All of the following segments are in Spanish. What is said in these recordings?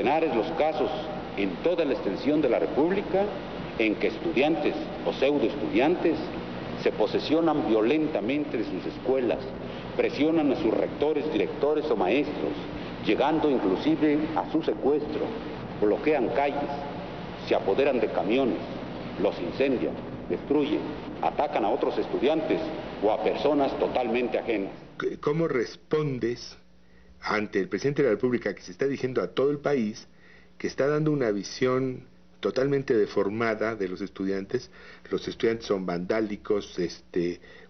centenares los casos en toda la extensión de la República en que estudiantes o pseudoestudiantes se posesionan violentamente de sus escuelas, presionan a sus rectores, directores o maestros, llegando inclusive a su secuestro, bloquean calles, se apoderan de camiones, los incendian, destruyen, atacan a otros estudiantes o a personas totalmente ajenas. ¿Cómo respondes ante el presidente de la República que se está dirigiendo a todo el país, que está dando una visión totalmente deformada de los estudiantes? Los estudiantes son vandálicos,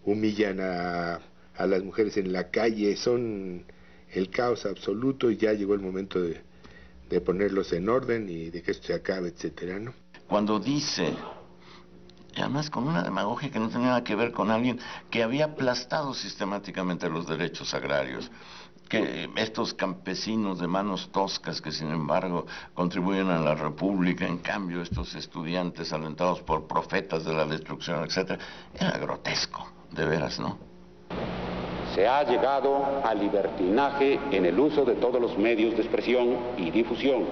humillan a las mujeres en la calle, son el caos absoluto y ya llegó el momento de ponerlos en orden y de que esto se acabe, etcétera, ¿no? Cuando dice, y además con una demagogia que no tenía nada que ver con alguien que había aplastado sistemáticamente los derechos agrarios, que estos campesinos de manos toscas que sin embargo contribuyen a la República, en cambio estos estudiantes alentados por profetas de la destrucción, etcétera, era grotesco, de veras, ¿no? Se ha llegado al libertinaje en el uso de todos los medios de expresión y difusión.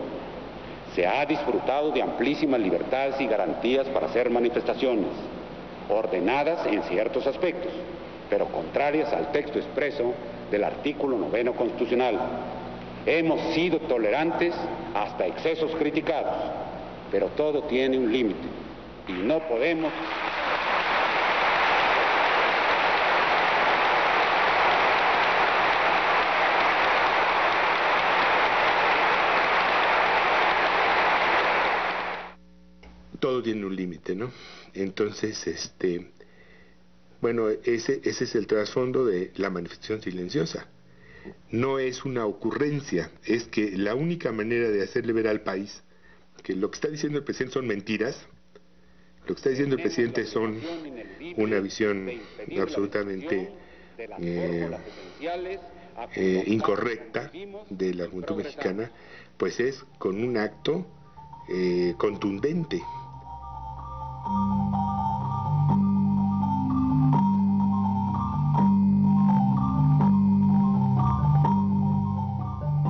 Se ha disfrutado de amplísimas libertades y garantías para hacer manifestaciones, ordenadas en ciertos aspectos, pero contrarias al texto expreso del artículo 9 constitucional. Hemos sido tolerantes hasta excesos criticados, pero todo tiene un límite y no podemos... Todo tiene un límite, ¿no? Entonces, bueno, ese es el trasfondo de la manifestación silenciosa. No es una ocurrencia, es que la única manera de hacerle ver al país que lo que está diciendo el presidente son mentiras, lo que está diciendo el presidente son una visión absolutamente incorrecta de la juventud mexicana, pues es con un acto contundente.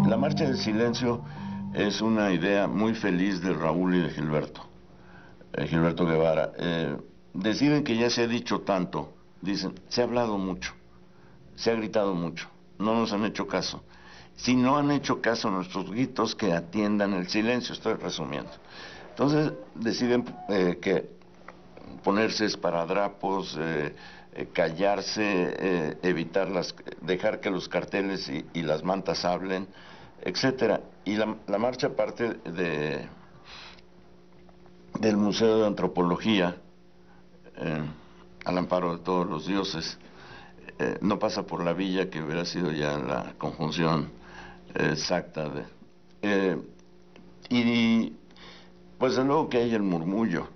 La marcha del silencio es una idea muy feliz de Raúl y de Gilberto Guevara. Deciden que ya se ha dicho tanto, dicen, se ha hablado mucho, se ha gritado mucho, no nos han hecho caso. Si no han hecho caso a nuestros gritos, que atiendan el silencio, estoy resumiendo. Entonces deciden que ponerse esparadrapos, callarse, dejar que los carteles y las mantas hablen, etcétera. Y la marcha parte del Museo de Antropología, al amparo de todos los dioses. No pasa por la villa, que hubiera sido ya la conjunción exacta y pues de luego que hay el murmullo.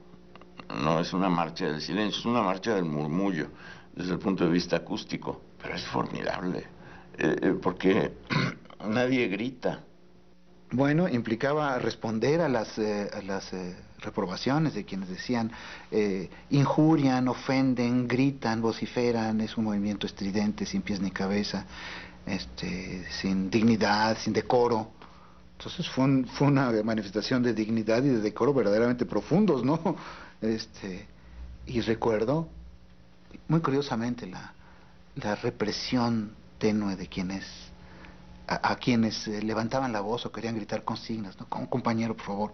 No es una marcha del silencio, es una marcha del murmullo desde el punto de vista acústico, pero es formidable porque nadie grita. Bueno, implicaba responder a las reprobaciones de quienes decían injurian, ofenden, gritan, vociferan, es un movimiento estridente, sin pies ni cabeza, sin dignidad, sin decoro. Entonces fue una manifestación de dignidad y de decoro verdaderamente profundos, ¿no? Y recuerdo, muy curiosamente, la represión tenue de quienes, a quienes levantaban la voz o querían gritar consignas, ¿no? Como compañero, por favor.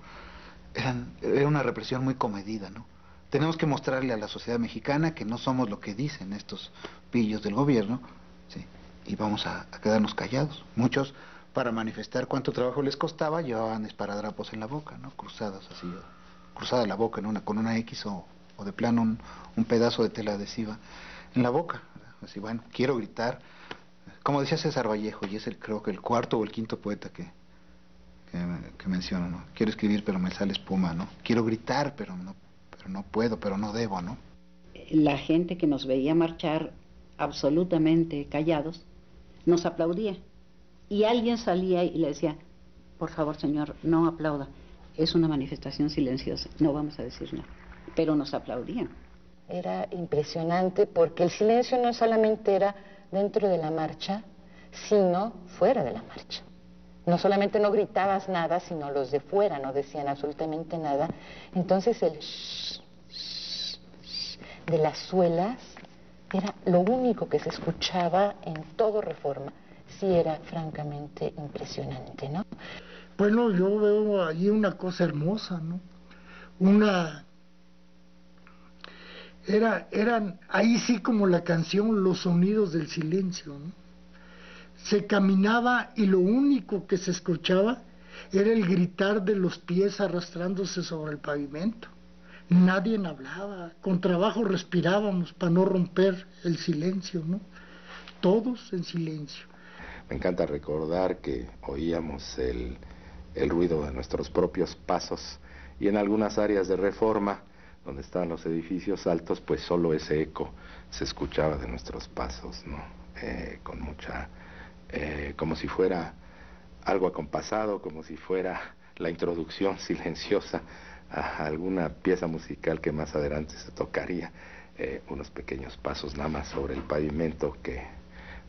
Era una represión muy comedida, ¿no? Tenemos que mostrarle a la sociedad mexicana que no somos lo que dicen estos pillos del gobierno, ¿sí? Y vamos a quedarnos callados. Muchos, para manifestar cuánto trabajo les costaba, llevaban esparadrapos en la boca, ¿no? Cruzados así, cruzada la boca con una X o de plano un pedazo de tela adhesiva en la boca. Así, bueno, quiero gritar. Como decía César Vallejo, y es creo que el cuarto o el quinto poeta que menciono, ¿no? Quiero escribir, pero me sale espuma, ¿no? Quiero gritar, pero no puedo, pero no debo, ¿no? La gente que nos veía marchar absolutamente callados, nos aplaudía. Y alguien salía y le decía, por favor, señor, no aplauda. Es una manifestación silenciosa, no vamos a decir nada. Pero nos aplaudían. Era impresionante porque el silencio no solamente era dentro de la marcha, sino fuera de la marcha. no solamente no gritabas nada, sino los de fuera no decían absolutamente nada. Entonces el shh, shh, shh de las suelas era lo único que se escuchaba en todo Reforma. Sí era francamente impresionante, ¿no? Bueno, yo veo allí una cosa hermosa, ¿no? Eran ahí sí como la canción Los sonidos del silencio, ¿no? Se caminaba y lo único que se escuchaba era el gritar de los pies arrastrándose sobre el pavimento. Nadie hablaba, con trabajo respirábamos para no romper el silencio, ¿no? Todos en silencio. Me encanta recordar que oíamos el ruido de nuestros propios pasos, y en algunas áreas de Reforma, donde estaban los edificios altos, pues solo ese eco se escuchaba de nuestros pasos, ¿no? Con mucha, como si fuera algo acompasado, como si fuera la introducción silenciosa a alguna pieza musical que más adelante se tocaría, unos pequeños pasos nada más sobre el pavimento que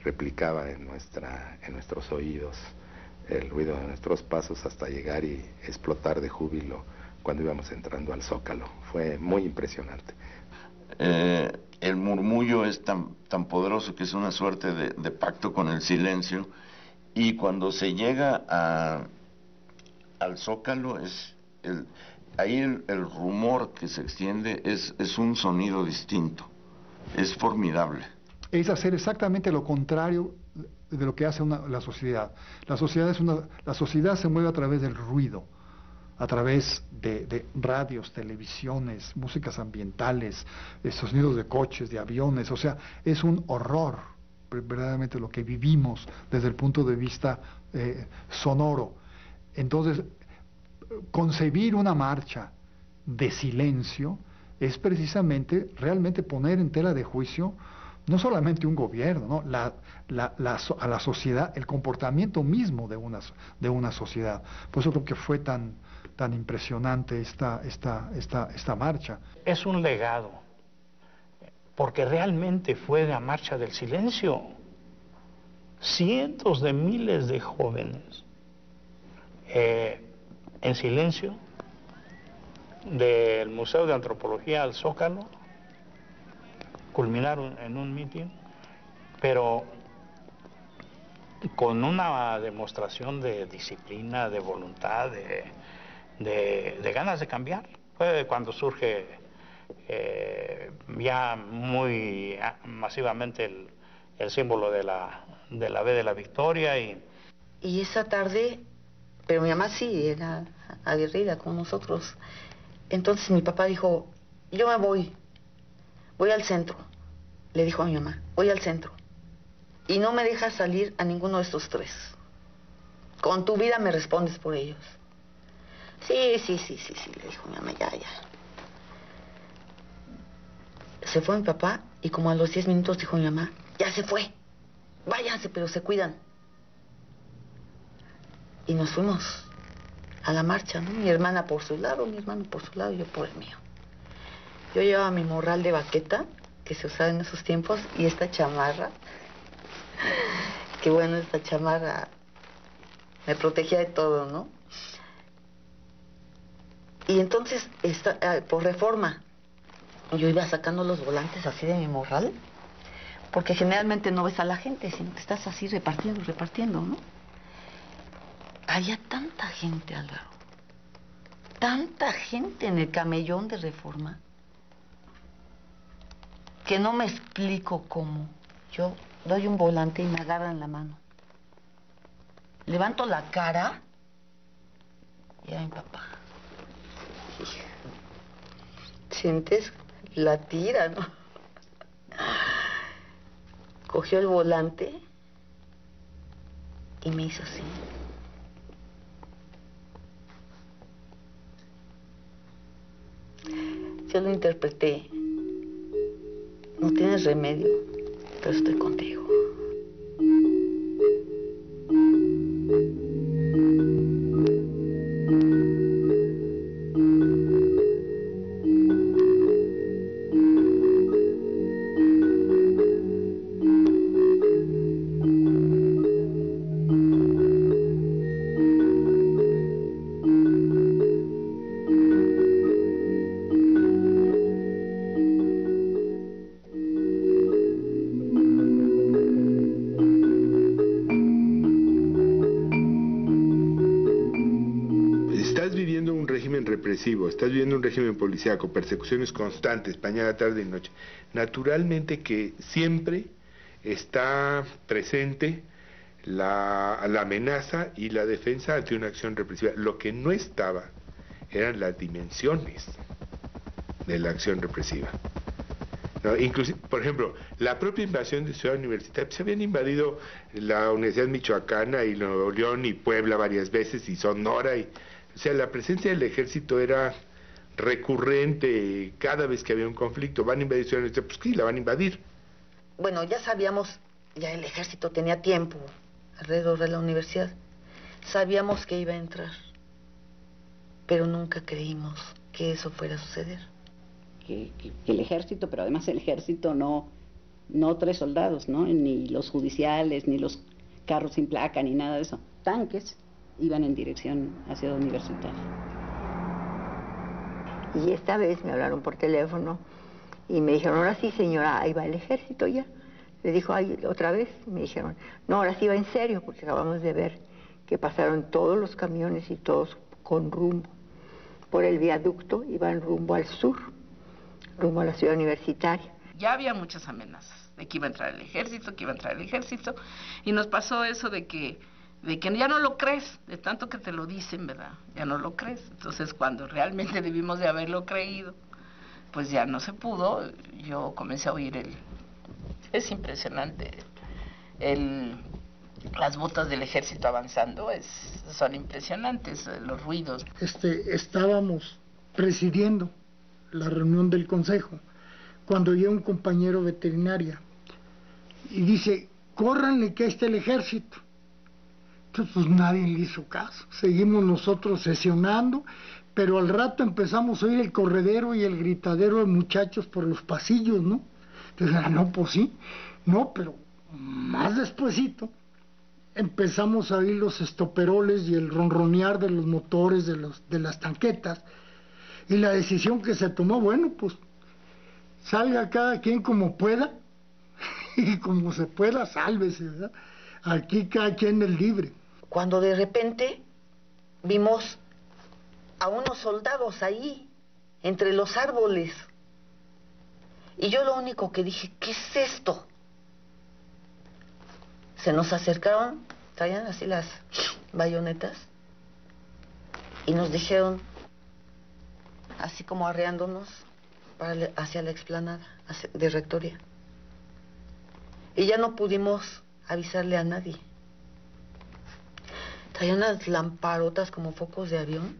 replicaba en nuestros oídos el ruido de nuestros pasos hasta llegar y explotar de júbilo cuando íbamos entrando al Zócalo. Fue muy impresionante. El murmullo es tan poderoso que es una suerte de pacto con el silencio, y cuando se llega al Zócalo, ahí el rumor que se extiende es un sonido distinto, es formidable. Es hacer exactamente lo contrario de lo que hace la sociedad. La sociedad se mueve a través del ruido, a través de radios, televisiones, músicas ambientales, sonidos de coches, de aviones. O sea, es un horror verdaderamente lo que vivimos desde el punto de vista sonoro. Entonces, concebir una marcha de silencio es precisamente realmente poner en tela de juicio no solamente un gobierno, ¿no? A la sociedad, el comportamiento mismo de una sociedad. Por eso creo que fue tan impresionante esta marcha. Es un legado, porque realmente fue la marcha del silencio. Cientos de miles de jóvenes en silencio, del Museo de Antropología al Zócalo, culminaron en un mitin, pero con una demostración de disciplina, de voluntad, de ganas de cambiar. Fue cuando surge ya muy masivamente el símbolo de la B de la Victoria. Y esa tarde, pero mi mamá sí era aguerrida con nosotros. Entonces mi papá dijo, yo me voy al centro. Le dijo a mi mamá, voy al centro. Y no me dejas salir a ninguno de estos tres. Con tu vida me respondes por ellos. Sí, le dijo mi mamá, ya. Se fue mi papá y como a los 10 minutos dijo mi mamá, ya se fue. Váyanse, pero se cuidan. Y nos fuimos a la marcha, ¿no? Mi hermana por su lado, mi hermano por su lado y yo por el mío. Yo llevaba mi morral de baqueta, que se usaba en esos tiempos, y esta chamarra, que bueno, esta chamarra me protegía de todo, ¿no? Y entonces, por Reforma, yo iba sacando los volantes así de mi morral, porque generalmente no ves a la gente, sino que estás así repartiendo, ¿no? Había tanta gente, Álvaro, tanta gente en el camellón de Reforma, que no me explico cómo. Yo doy un volante y me agarran la mano. Levanto la cara y era mi papá. Sientes la tira, ¿no? Cogió el volante y me hizo así. Yo lo interpreté. No tienes remedio, pero estoy contigo. represivo, estás viviendo un régimen policíaco, persecuciones constantes, mañana, tarde y noche, naturalmente que siempre está presente la amenaza y la defensa ante una acción represiva. Lo que no estaba eran las dimensiones de la acción represiva. ¿No? Inclusive, por ejemplo, la propia invasión de Ciudad Universitaria, se habían invadido la Universidad Michoacana y Nuevo León y Puebla varias veces y Sonora, o sea, la presencia del ejército era recurrente cada vez que había un conflicto. Van a invadir Ciudad Universitaria, pues sí, la van a invadir. Bueno, ya sabíamos, ya el ejército tenía tiempo alrededor de la universidad, sabíamos que iba a entrar, pero nunca creímos que eso fuera a suceder. Que el ejército, pero además el ejército no 3 soldados, ¿no? Ni los judiciales, ni los carros sin placa, ni nada de eso. Tanques iban en dirección hacia la universidad. Y esta vez me hablaron por teléfono y me dijeron, ahora sí señora, ahí va el ejército ya. Le dijo, ay, otra vez, y me dijeron, no, ahora sí va en serio, porque acabamos de ver que pasaron todos los camiones y todos con rumbo. Por el viaducto iban rumbo al sur, rumbo a la ciudad universitaria. Ya había muchas amenazas de que iba a entrar el ejército, y nos pasó eso de que ya no lo crees, de tanto que te lo dicen, ¿verdad? Ya no lo crees. Entonces, cuando realmente debimos de haberlo creído, pues ya no se pudo. Yo comencé a oír es impresionante, las botas del ejército avanzando, son impresionantes los ruidos. Estábamos presidiendo la reunión del consejo cuando llega un compañero veterinaria y dice, córranle que ahí está el ejército. Entonces pues nadie le hizo caso, seguimos nosotros sesionando, pero al rato empezamos a oír el corredero y el gritadero de muchachos por los pasillos, ¿no? Entonces, no, pues sí, no, pero más despuesito empezamos a oír los estoperoles y el ronronear de los motores de las tanquetas, y la decisión que se tomó, bueno, pues salga cada quien como pueda y como se pueda, sálvese, ¿verdad? Aquí cada quien es libre. Cuando de repente vimos a unos soldados ahí, entre los árboles, y yo lo único que dije, ¿qué es esto? Se nos acercaron, traían así las bayonetas, y nos dijeron, así como arreándonos, hacia la explanada de Rectoría. Y ya no pudimos avisarle a nadie. Traían unas lamparotas como focos de avión,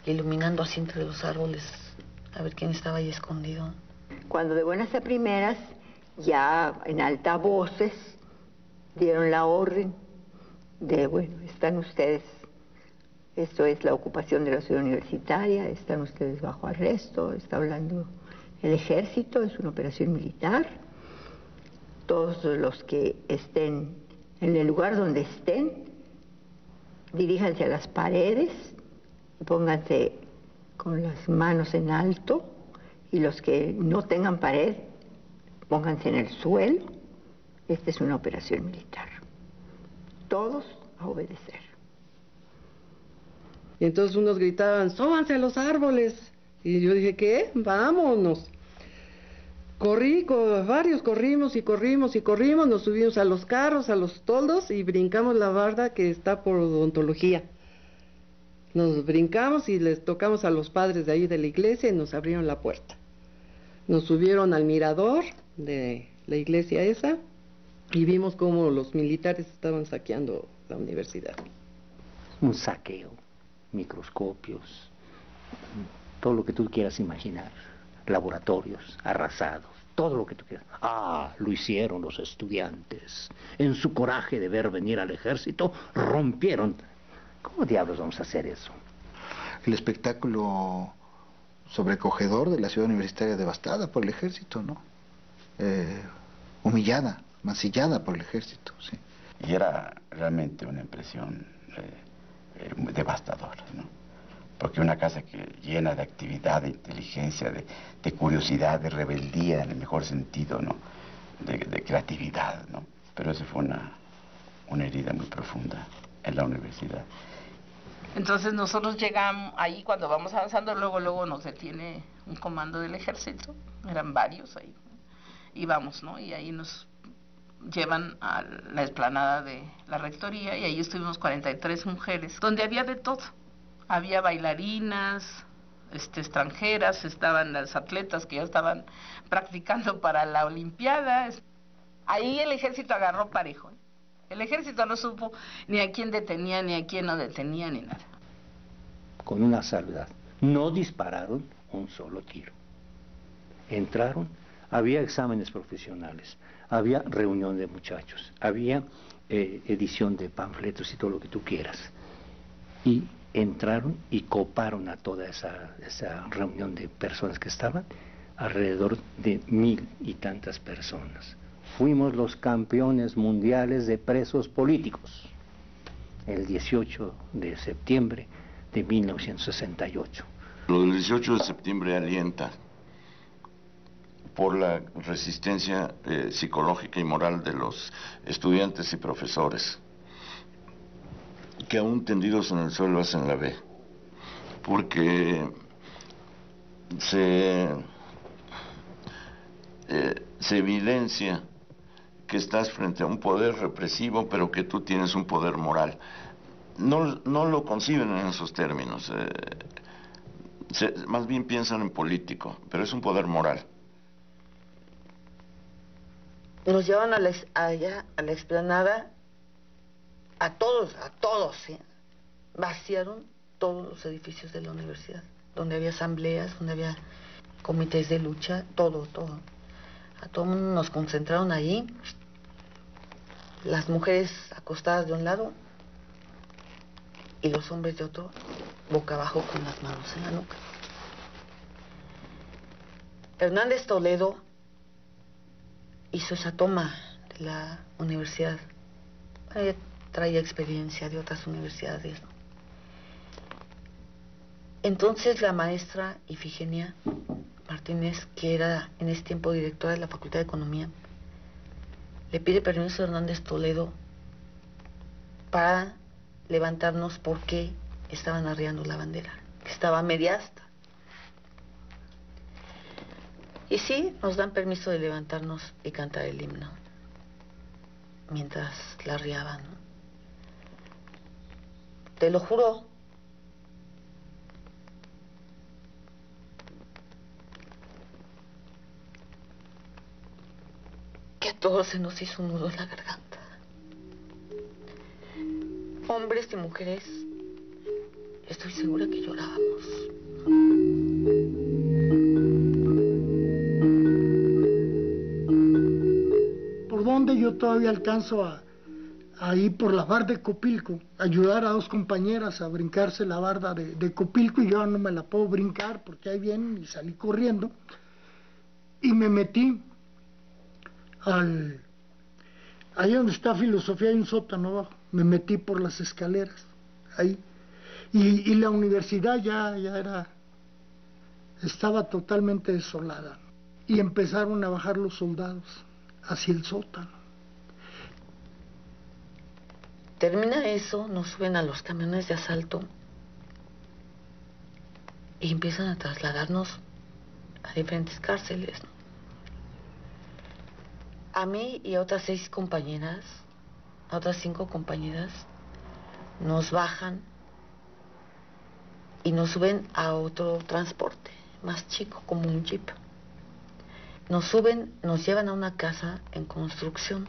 iluminando así entre los árboles, a ver quién estaba ahí escondido. Cuando de buenas a primeras, ya en altavoces, dieron la orden de, bueno, están ustedes, esto es la ocupación de la ciudad universitaria, están ustedes bajo arresto, está hablando el ejército, es una operación militar. Todos los que estén en el lugar donde estén, diríjanse a las paredes y pónganse con las manos en alto, y los que no tengan pared, pónganse en el suelo. Esta es una operación militar. Todos a obedecer. Y entonces unos gritaban, ¡súbanse a los árboles! Y yo dije, ¿qué? ¡Vámonos! Varios corrimos, nos subimos a los carros, a los toldos y brincamos la barda que está por odontología. Nos brincamos y les tocamos a los padres de ahí de la iglesia y nos abrieron la puerta. Nos subieron al mirador de la iglesia esa y vimos cómo los militares estaban saqueando la universidad. Un saqueo, microscopios, todo lo que tú quieras imaginar, laboratorios arrasados, todo lo que tú quieras. Lo hicieron los estudiantes. En su coraje de ver venir al ejército, rompieron. ¿Cómo diablos vamos a hacer eso? El espectáculo sobrecogedor de la ciudad universitaria devastada por el ejército, ¿no? Humillada, mancillada por el ejército, sí. Y era realmente una impresión muy devastadora, ¿no? Porque una casa llena de actividad, de inteligencia, de curiosidad, de rebeldía en el mejor sentido, ¿no? De creatividad, ¿no? Pero eso fue una herida muy profunda en la universidad. Entonces nosotros llegamos, ahí cuando vamos avanzando, luego nos detiene un comando del ejército, eran varios ahí, y vamos, ¿no? Y ahí nos llevan a la explanada de la rectoría, y ahí estuvimos 43 mujeres, donde había de todo. Había bailarinas extranjeras, estaban las atletas que ya estaban practicando para la olimpiada. Ahí el ejército agarró parejo, ¿eh? El ejército no supo ni a quién detenía, ni a quién no detenía, ni nada. Con una salvedad, no dispararon un solo tiro. Entraron, había exámenes profesionales, había reunión de muchachos, había edición de panfletos y todo lo que tú quieras. Y entraron y coparon a toda esa reunión de personas que estaban, alrededor de 1000 y tantas personas. Fuimos los campeones mundiales de presos políticos, el 18 de septiembre de 1968. Lo del 18 de septiembre alienta por la resistencia psicológica y moral de los estudiantes y profesores, que aún tendidos en el suelo hacen la B, porque se evidencia que estás frente a un poder represivo, pero que tú tienes un poder moral. No lo conciben en esos términos, más bien piensan en político, pero es un poder moral. Nos llevan allá a la explanada, a todos, ¿sí? Vaciaron todos los edificios de la universidad, donde había asambleas, donde había comités de lucha, todo. A todo el mundo nos concentraron ahí, las mujeres acostadas de un lado y los hombres de otro, boca abajo con las manos en la nuca. Hernández Toledo hizo esa toma de la universidad. Ella traía experiencia de otras universidades, ¿no? Entonces la maestra Ifigenia Martínez, que era en ese tiempo directora de la Facultad de Economía, le pide permiso a Hernández Toledo para levantarnos porque estaban arriando la bandera, que estaba a media asta. Y sí, nos dan permiso de levantarnos y cantar el himno mientras la arriaban, ¿no? Te lo juro, que a todos se nos hizo un nudo en la garganta. Hombres y mujeres, estoy segura que llorábamos. Por donde yo todavía alcanzo a ir por la barda de Copilco, ayudar a dos compañeras a brincarse la barda de Copilco, y yo no me la puedo brincar porque ahí vienen, y salí corriendo y me metí ahí donde está Filosofía hay un sótano abajo, me metí por las escaleras ahí, y la universidad ya estaba totalmente desolada, y empezaron a bajar los soldados hacia el sótano. Termina eso, nos suben a los camiones de asalto y empiezan a trasladarnos a diferentes cárceles, ¿no? A mí y a otras 6 compañeras, a otras 5 compañeras, nos bajan y nos suben a otro transporte más chico, como un jeep. Nos suben, nos llevan a una casa en construcción,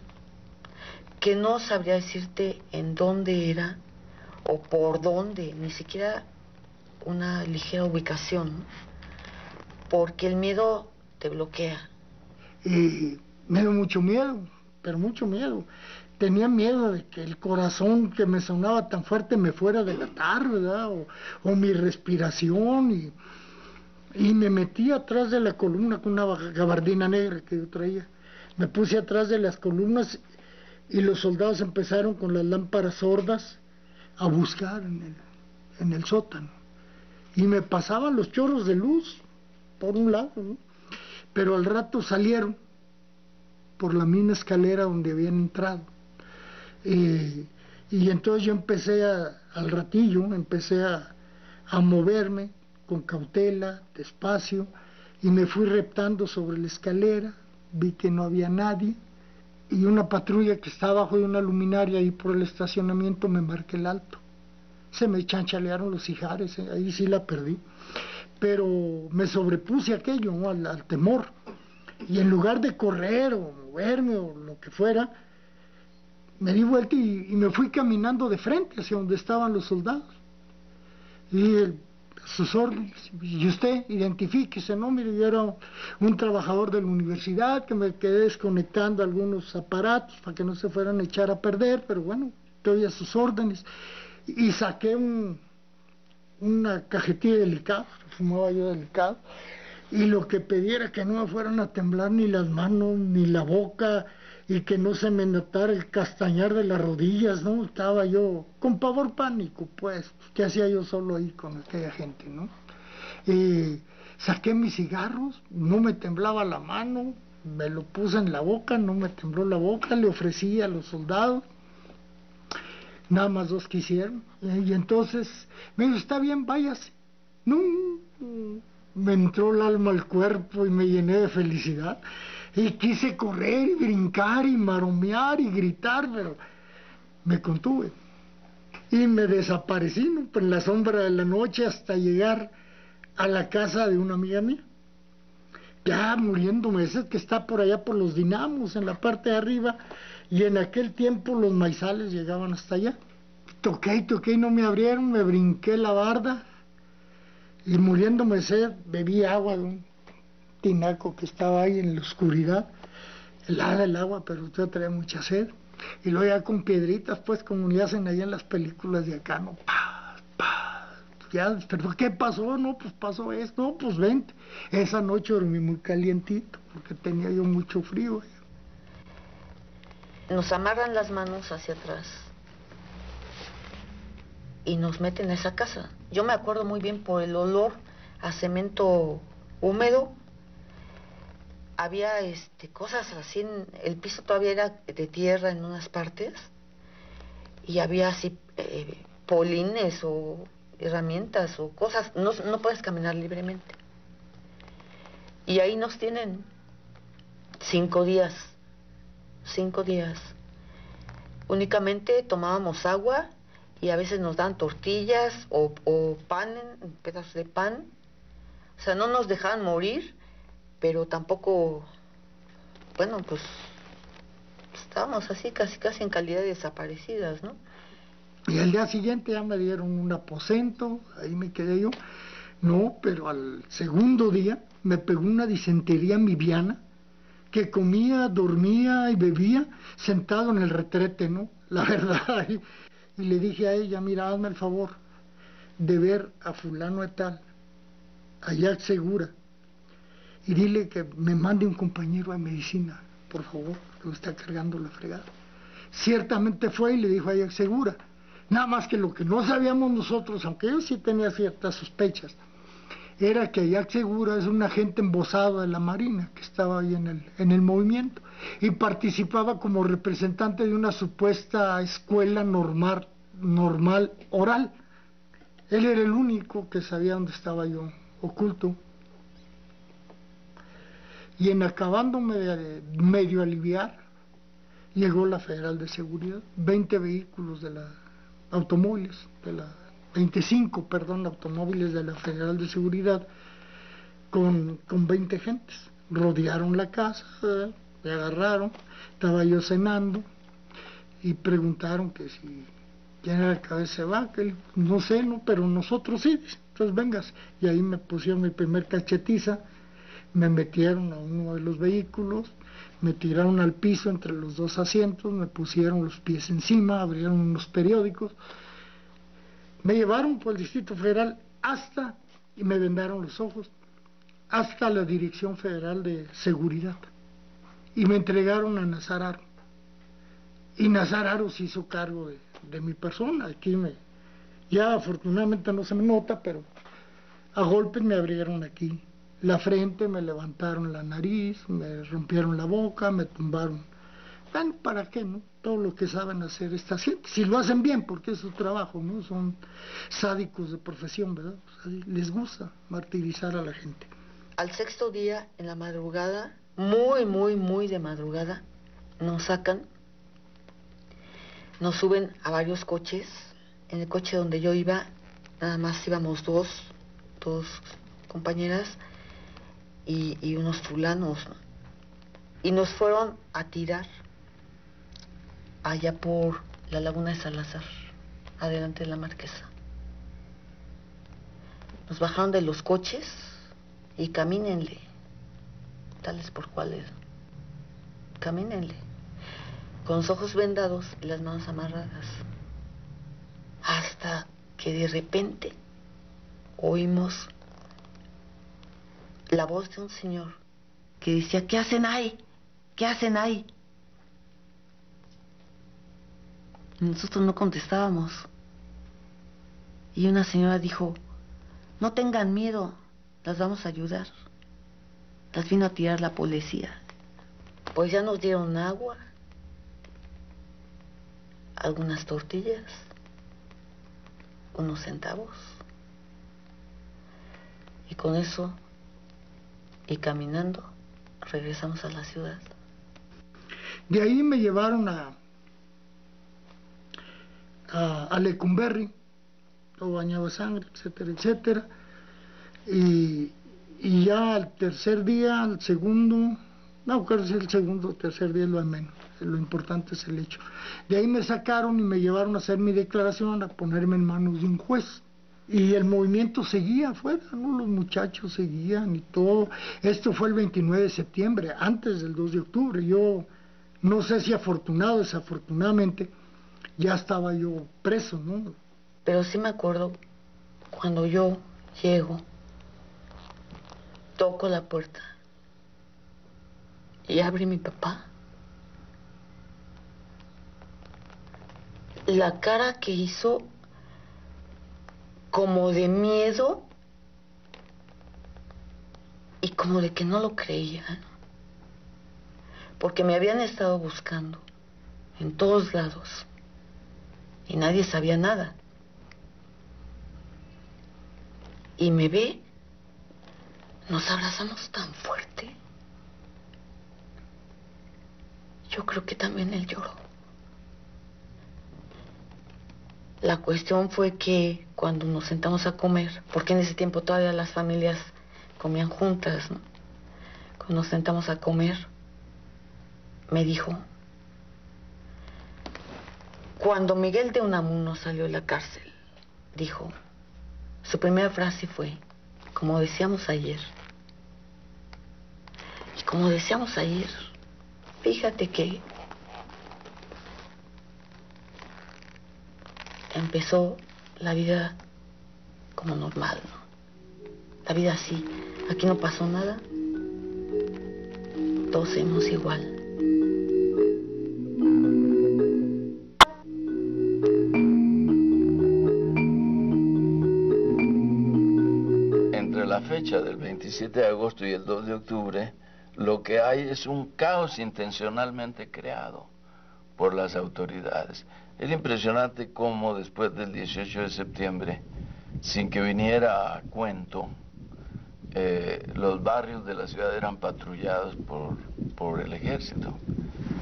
que no sabría decirte en dónde era o por dónde, ni siquiera una ligera ubicación, ¿no? Porque el miedo te bloquea. Y me dio mucho miedo, pero mucho miedo. Tenía miedo de que el corazón que me sonaba tan fuerte me fuera a delatar, ¿verdad? O mi respiración, y me metí atrás de la columna con una gabardina negra que yo traía. Me puse atrás de las columnas y los soldados empezaron con las lámparas sordas a buscar en el sótano. Y me pasaban los chorros de luz por un lado, ¿no? Pero al rato salieron por la misma escalera donde habían entrado. Y Y entonces yo empecé al ratillo, empecé a moverme con cautela, despacio, y me fui reptando sobre la escalera, vi que no había nadie, y una patrulla que estaba bajo de una luminaria ahí por el estacionamiento me marqué el alto. Se me chanchalearon los ijares, ahí sí la perdí, pero me sobrepuse a aquello, ¿no? al temor, y en lugar de correr o moverme o lo que fuera, me di vuelta y me fui caminando de frente hacia donde estaban los soldados. Y sus órdenes, y usted, identifíquese, ¿no? Mire, yo era un trabajador de la universidad que me quedé desconectando algunos aparatos para que no se fueran a echar a perder, pero bueno, estoy a sus órdenes. Y saqué una cajetilla de licados, fumaba yo de licados, y lo que pedí era que no me fueran a temblar ni las manos, ni la boca, y que no se me notara el castañar de las rodillas, ¿no? Estaba yo con pavor pánico, pues, ¿qué hacía yo solo ahí con aquella gente, no? Saqué mis cigarros, no me temblaba la mano, me lo puse en la boca, no me tembló la boca, le ofrecí a los soldados, nada más 2 quisieron, y entonces me dijo, está bien, váyase. No, me entró el alma al cuerpo y me llené de felicidad. Y quise correr y brincar y maromear y gritar, pero me contuve. Y me desaparecí, ¿no? En la sombra de la noche hasta llegar a la casa de una amiga mía. Ya muriéndome, ese que está por allá por los dinamos, en la parte de arriba, y en aquel tiempo los maizales llegaban hasta allá. Toqué y no me abrieron, me brinqué la barda, y muriéndome de sed, bebí agua de un tinaco que estaba ahí en la oscuridad, helada el agua, pero yo traía mucha sed, y luego ya con piedritas, pues, como le hacen allá en las películas de acá, ¿no? Ya, pero ¿qué pasó? No, pues pasó esto, no, pues vente. Esa noche dormí muy calientito, porque tenía yo mucho frío. Nos amarran las manos hacia atrás y nos meten a esa casa. Yo me acuerdo muy bien por el olor a cemento húmedo. Había cosas así, el piso todavía era de tierra en unas partes, y había así polines o herramientas o cosas, no puedes caminar libremente. Y ahí nos tienen 5 días, 5 días. Únicamente tomábamos agua y a veces nos dan tortillas o pan, pedazos de pan. O sea, no nos dejaban morir, pero tampoco, bueno, pues estábamos así casi en calidad de desaparecidas, ¿no? Y al día siguiente ya me dieron un aposento, ahí me quedé yo. No, pero al segundo día me pegó una disentería mibiana, que comía, dormía y bebía sentado en el retrete, ¿no? La verdad. Y le dije a ella, mira, hazme el favor de ver a fulano de tal, allá Segura, y dile que me mande un compañero de medicina, por favor, que me está cargando la fregada. Ciertamente fue y le dijo a ella Segura. Nada más que lo que no sabíamos nosotros, aunque yo sí tenía ciertas sospechas, era que Ayac Segura es un agente embosado de la Marina que estaba ahí en el movimiento y participaba como representante de una supuesta escuela normal oral. Él era el único que sabía dónde estaba yo oculto. Y en acabándome de medio aliviar, llegó la Federal de Seguridad, 20 vehículos de la automóviles, 25 automóviles de la Federal de Seguridad con 20 gentes. Rodearon la casa, me agarraron, estaba yo cenando y preguntaron que si quién era el cabeza de vaca. No sé, no, pero nosotros sí, entonces vengas. Y ahí me pusieron mi primer cachetiza, me metieron a uno de los vehículos, me tiraron al piso entre los 2 asientos, me pusieron los pies encima, abrieron unos periódicos, me llevaron por el Distrito Federal y me vendaron los ojos, hasta la Dirección Federal de Seguridad, y me entregaron a Nazar Haro. Y Nazar Haro se hizo cargo de mi persona. Aquí ya afortunadamente no se me nota, pero a golpes me abrieron aquí la frente, me levantaron la nariz, me rompieron la boca, me tumbaron bueno, ¿para qué, no? Todo lo que saben hacer esta gente, si lo hacen bien, porque es su trabajo, ¿no? Son sádicos de profesión, ¿verdad? O sea, les gusta martirizar a la gente. Al sexto día, en la madrugada, muy de madrugada, nos sacan, nos suben a varios coches. En el coche donde yo iba, nada más íbamos dos compañeras y unos fulanos, ¿no? Y nos fueron a tirar allá por la laguna de Salazar, adelante de la Marquesa. Nos bajaron de los coches y camínenle, tales por cuales, camínenle, con los ojos vendados y las manos amarradas, hasta que de repente oímos la voz de un señor que decía: ¿qué hacen ahí? ¿Qué hacen ahí? Y nosotros no contestábamos. Y una señora dijo: no tengan miedo, las vamos a ayudar. Las vino a tirar la policía. Pues ya nos dieron agua, algunas tortillas, unos centavos. Y con eso, y caminando, regresamos a la ciudad. De ahí me llevaron a Lecumberri, todo bañado de sangre, etcétera, etcétera. Y ya al tercer día, al segundo, no, creo que es el segundo o tercer día, es lo de menos. Lo importante es el hecho. De ahí me sacaron y me llevaron a hacer mi declaración, a ponerme en manos de un juez. Y el movimiento seguía afuera, ¿no? Los muchachos seguían y todo. Esto fue el 29 de septiembre, antes del 2 de octubre. Yo no sé si afortunado o desafortunadamente ya estaba yo preso, ¿no? Pero sí me acuerdo cuando yo llego, toco la puerta y abre mi papá. La cara que hizo, como de miedo y como de que no lo creía, porque me habían estado buscando en todos lados y nadie sabía nada. Y me ve, nos abrazamos tan fuerte. Yo creo que también él lloró. La cuestión fue que cuando nos sentamos a comer, porque en ese tiempo todavía las familias comían juntas, ¿no? Cuando nos sentamos a comer, me dijo: cuando Miguel de Unamuno salió de la cárcel, dijo, su primera frase fue: como decíamos ayer. Y como decíamos ayer, fíjate que empezó la vida como normal, ¿no? La vida así, aquí no pasó nada, todos seguimos igual. Entre la fecha del 27 de agosto y el 2 de octubre, lo que hay es un caos intencionalmente creado por las autoridades. Es impresionante cómo después del 18 de septiembre, sin que viniera a cuento, los barrios de la ciudad eran patrullados por el ejército.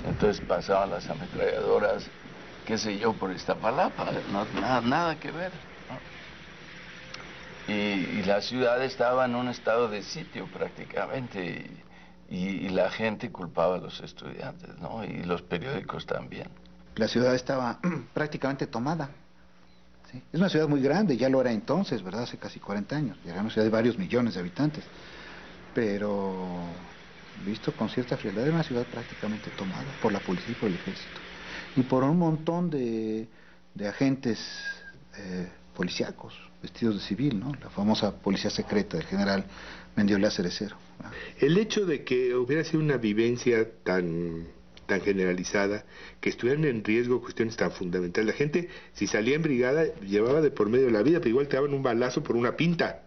Entonces pasaban las ametralladoras, qué sé yo, por Iztapalapa, nada que ver, ¿no? Y la ciudad estaba en un estado de sitio prácticamente, y la gente culpaba a los estudiantes, ¿no? Y los periódicos también. La ciudad estaba prácticamente tomada. ¿Sí? Es una ciudad muy grande, ya lo era entonces, ¿verdad? Hace casi 40 años. Ya era una ciudad de varios millones de habitantes. Pero, visto con cierta frialdad, era una ciudad prácticamente tomada por la policía y por el ejército. Y por un montón de agentes policíacos, vestidos de civil, ¿no? La famosa policía secreta del general Mendiola Cerecero, ¿verdad? El hecho de que hubiera sido una vivencia tan generalizada, que estuvieran en riesgo cuestiones tan fundamentales. La gente, si salía en brigada, llevaba de por medio la vida, pero igual te daban un balazo por una pinta.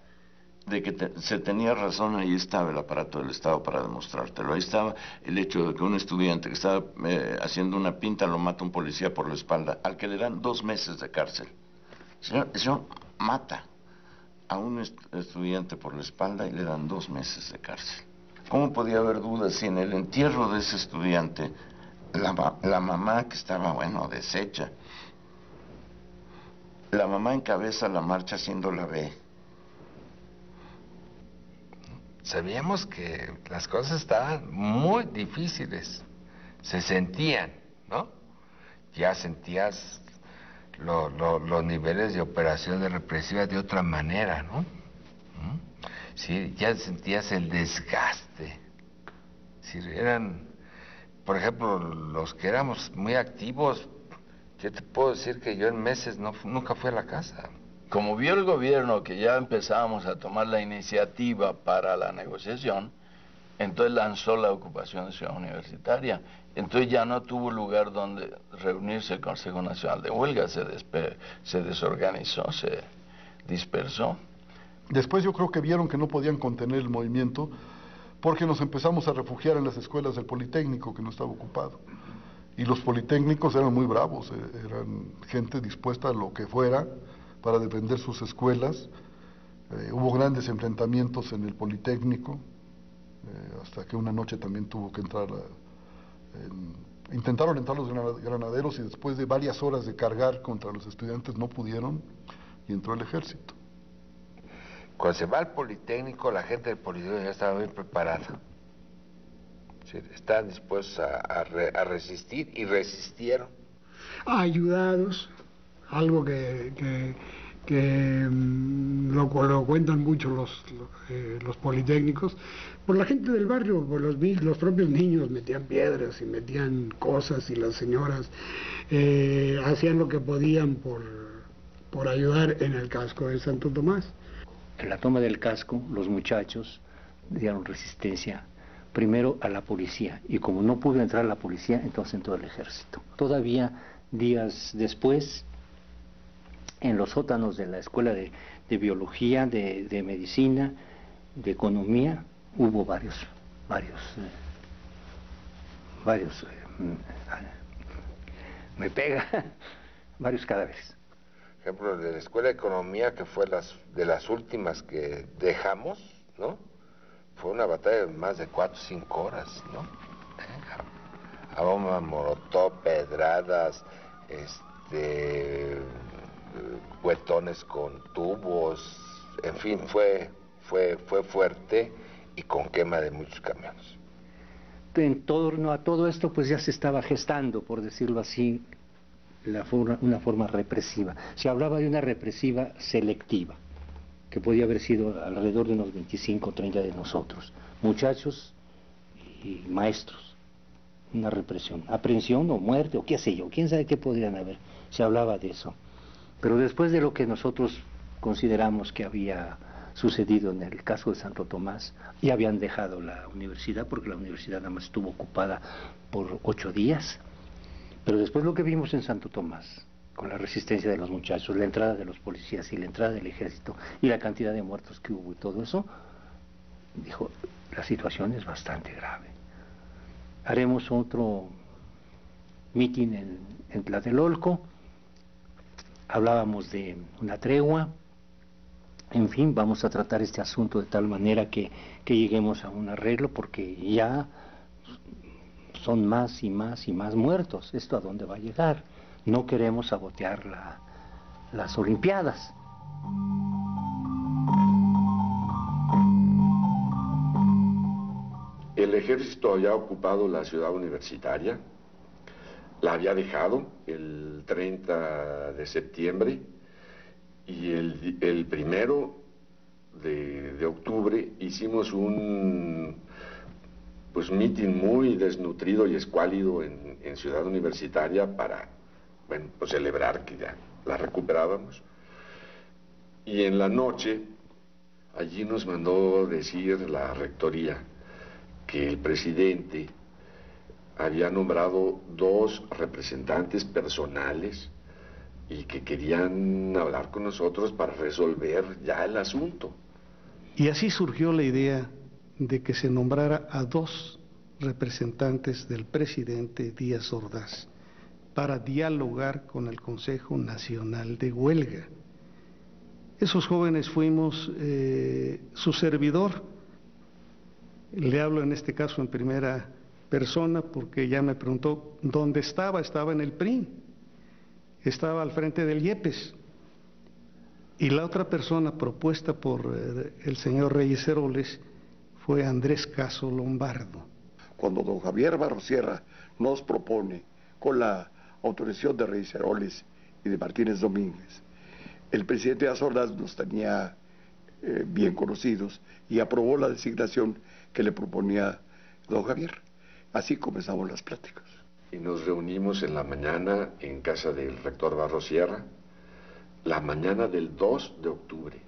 de que se tenía razón, ahí estaba el aparato del Estado para demostrártelo. Ahí estaba el hecho de que un estudiante que estaba haciendo una pinta lo mata un policía por la espalda, al que le dan 2 meses de cárcel. Eso mata a un estudiante por la espalda y le dan 2 meses de cárcel. ¿Cómo podía haber dudas si en el entierro de ese estudiante la mamá, que estaba, bueno, deshecha, la mamá encabeza la marcha haciendo la B? Sabíamos que las cosas estaban muy difíciles, se sentían, ¿no? Ya sentías los niveles de operaciones represivas de otra manera, ¿no? Sí, ya sentías el desgaste. Sí, eran, por ejemplo, los que éramos muy activos, yo te puedo decir que yo en meses nunca fui a la casa. Como vio el gobierno que ya empezábamos a tomar la iniciativa para la negociación, entonces lanzó la ocupación de Ciudad Universitaria. Entonces ya no tuvo lugar donde reunirse el Consejo Nacional de Huelga, se desorganizó, se dispersó. Después yo creo que vieron que no podían contener el movimiento porque nos empezamos a refugiar en las escuelas del Politécnico, que no estaba ocupado. Y los politécnicos eran muy bravos, eran gente dispuesta a lo que fuera para defender sus escuelas. Hubo grandes enfrentamientos en el Politécnico, hasta que una noche también tuvo que entrar, intentaron entrar los granaderos y después de varias horas de cargar contra los estudiantes no pudieron y entró el ejército. Cuando se va al Politécnico, la gente del Politécnico ya estaba muy preparada. Sí, estaban dispuestos a resistir y resistieron. Ayudados, algo que lo cuentan mucho los politécnicos, por la gente del barrio, por los propios niños metían piedras y metían cosas y las señoras hacían lo que podían por ayudar en el casco de Santo Tomás. En la toma del casco, los muchachos dieron resistencia primero a la policía, y como no pudo entrar la policía, entonces entró el ejército. Todavía días después, en los sótanos de la escuela de biología, de medicina, de economía, hubo varios cadáveres. Por ejemplo, de la escuela de economía, que fue de las últimas que dejamos, ¿no? Fue una batalla de más de 4 o 5 horas, ¿no? A bomba molotov, pedradas, cuetones con tubos, en fin, fue fuerte y con quema de muchos camiones. En torno a todo esto, pues ya se estaba gestando, por decirlo así, una forma represiva. Se hablaba de una represiva selectiva, que podía haber sido alrededor de unos 25 o 30 de nosotros, muchachos y maestros. Una represión, aprehensión o muerte o qué sé yo, quién sabe qué podrían haber. Se hablaba de eso. Pero después de lo que nosotros consideramos que había sucedido en el caso de Santo Tomás, y habían dejado la universidad, porque la universidad nada más estuvo ocupada por 8 días, pero después lo que vimos en Santo Tomás, con la resistencia de los muchachos, la entrada de los policías y la entrada del ejército, y la cantidad de muertos que hubo y todo eso, dijo, la situación es bastante grave. Haremos otro mitin en Tlatelolco, hablábamos de una tregua, en fin, vamos a tratar este asunto de tal manera que lleguemos a un arreglo, porque ya son más y más y más muertos. ¿Esto a dónde va a llegar? No queremos sabotear las Olimpiadas. El ejército había ocupado la ciudad universitaria, la había dejado el 30 de septiembre y el 1 de octubre hicimos un mitin muy desnutrido y escuálido en Ciudad Universitaria para, celebrar que ya la recuperábamos. Y en la noche, allí nos mandó decir la rectoría que el presidente había nombrado 2 representantes personales y que querían hablar con nosotros para resolver ya el asunto. Y así surgió la idea de que se nombrara a 2 representantes del presidente Díaz Ordaz para dialogar con el Consejo Nacional de Huelga. Esos jóvenes fuimos su servidor. Le hablo en este caso en primera persona porque ella me preguntó dónde estaba. Estaba en el PRI, estaba al frente del IEPES. Y la otra persona propuesta por el señor Reyes Heroles fue Andrés Caso Lombardo. Cuando don Javier Barrosierra nos propone, con la autorización de Reyes Heroles y de Martínez Domínguez, el presidente Díaz Ordaz nos tenía bien conocidos y aprobó la designación que le proponía don Javier. Así comenzamos las pláticas. Y nos reunimos en la mañana en casa del rector Barrosierra, la mañana del 2 de octubre.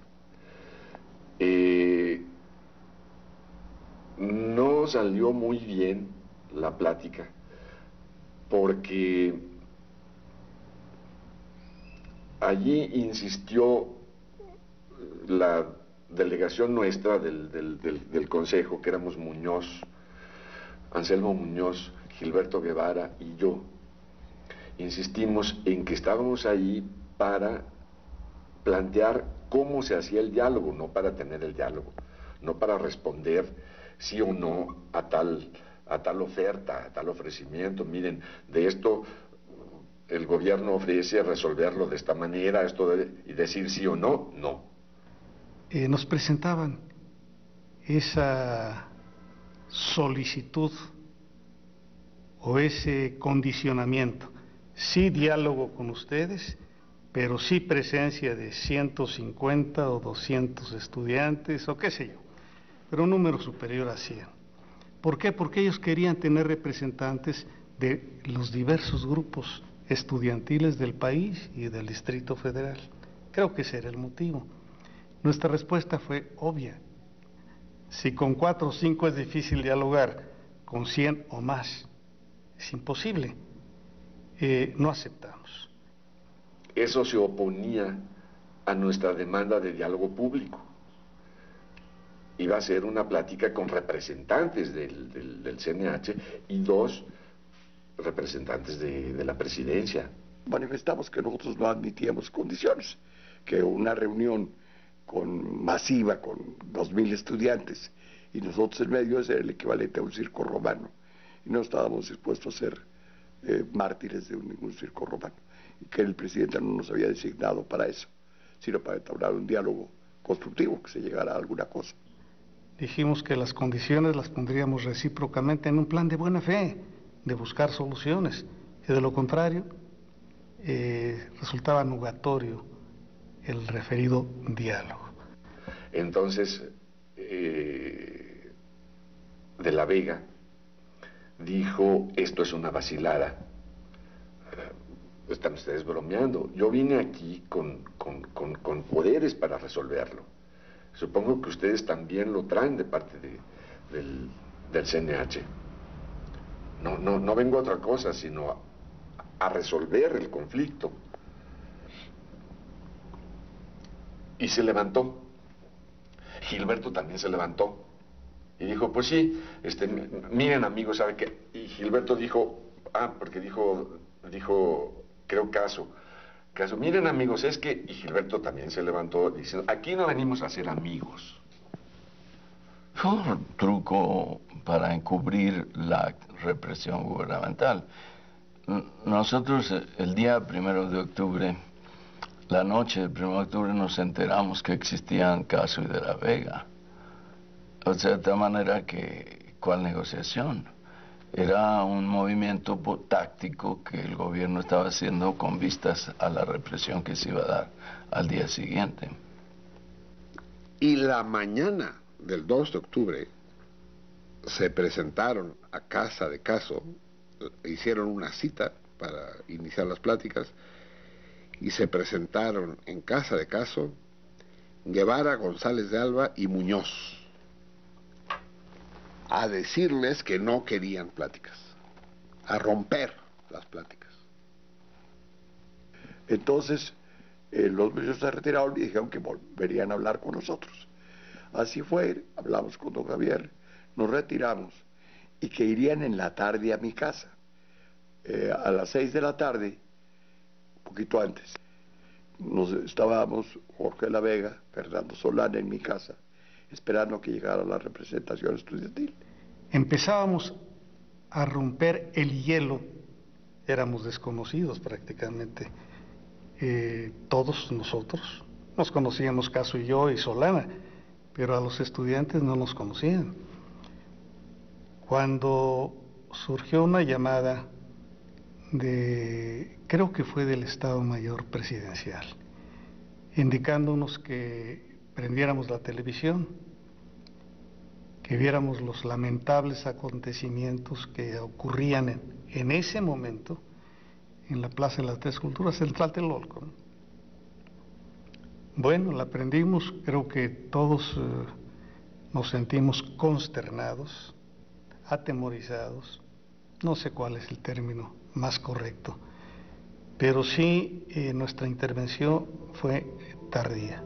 No salió muy bien la plática, porque allí insistió la delegación nuestra del Consejo, que éramos Muñoz, Anselmo Muñoz, Gilberto Guevara y yo. Insistimos en que estábamos ahí para plantear cómo se hacía el diálogo, no para tener el diálogo, no para responder sí o no a tal oferta, a tal ofrecimiento. Miren, de esto el gobierno ofrece resolverlo de esta manera, y decir sí o no, no. Nos presentaban esa solicitud o ese condicionamiento: sí diálogo con ustedes, pero sí presencia de 150 o 200 estudiantes o qué sé yo, pero un número superior a 100. ¿Por qué? Porque ellos querían tener representantes de los diversos grupos estudiantiles del país y del Distrito Federal. Creo que ese era el motivo. Nuestra respuesta fue obvia: si con 4 o 5 es difícil dialogar, con 100 o más es imposible. No aceptamos. Eso se oponía a nuestra demanda de diálogo público. Iba a ser una plática con representantes del CNH y 2 representantes de la presidencia. Manifestamos que nosotros no admitíamos condiciones, que una reunión masiva con 2.000 estudiantes y nosotros en medio era el equivalente a un circo romano, y no estábamos dispuestos a ser mártires de ningún circo romano, y que el presidente no nos había designado para eso, sino para entablar un diálogo constructivo, que se llegara a alguna cosa. Dijimos que las condiciones las pondríamos recíprocamente en un plan de buena fe, de buscar soluciones, y de lo contrario resultaba nugatorio el referido diálogo. Entonces, de la Vega dijo: esto es una vacilada, están ustedes bromeando, yo vine aquí con poderes para resolverlo, supongo que ustedes también lo traen de parte del CNH. No vengo a otra cosa, sino a resolver el conflicto. Y se levantó. Gilberto también se levantó y dijo: pues sí, miren amigos, ¿sabe qué? Y Gilberto dijo, porque dijo creo Caso, miren amigos, es que... Y Gilberto también se levantó diciendo: aquí no venimos a ser amigos. Fue un truco para encubrir la represión gubernamental. Nosotros el día 1 de octubre, la noche del 1 de octubre, nos enteramos que existían Caso y de la Vega. O sea, de tal manera que, ¿cuál negociación? Era un movimiento táctico que el gobierno estaba haciendo con vistas a la represión que se iba a dar al día siguiente. Y la mañana del 2 de octubre se presentaron a casa de Caso, hicieron una cita para iniciar las pláticas, y se presentaron en casa de Caso Guevara, González de Alba y Muñoz a decirles que no querían pláticas, a romper las pláticas. Entonces los muchachos se retiraron y dijeron que volverían a hablar con nosotros. Así fue, hablamos con don Javier, nos retiramos y que irían en la tarde a mi casa. A las 6 de la tarde, un poquito antes, estábamos Jorge La Vega, Fernando Solana en mi casa, esperando que llegara la representación estudiantil. Empezábamos a romper el hielo, éramos desconocidos prácticamente, todos nosotros, nos conocíamos Caso y yo y Solana, pero a los estudiantes no nos conocían. Cuando surgió una llamada creo que fue del Estado Mayor Presidencial, indicándonos que prendiéramos la televisión, que viéramos los lamentables acontecimientos que ocurrían en ese momento en la Plaza de las Tres Culturas, en Tlatelolco, ¿no? Bueno, la prendimos, creo que todos nos sentimos consternados, atemorizados, no sé cuál es el término más correcto, pero sí nuestra intervención fue tardía.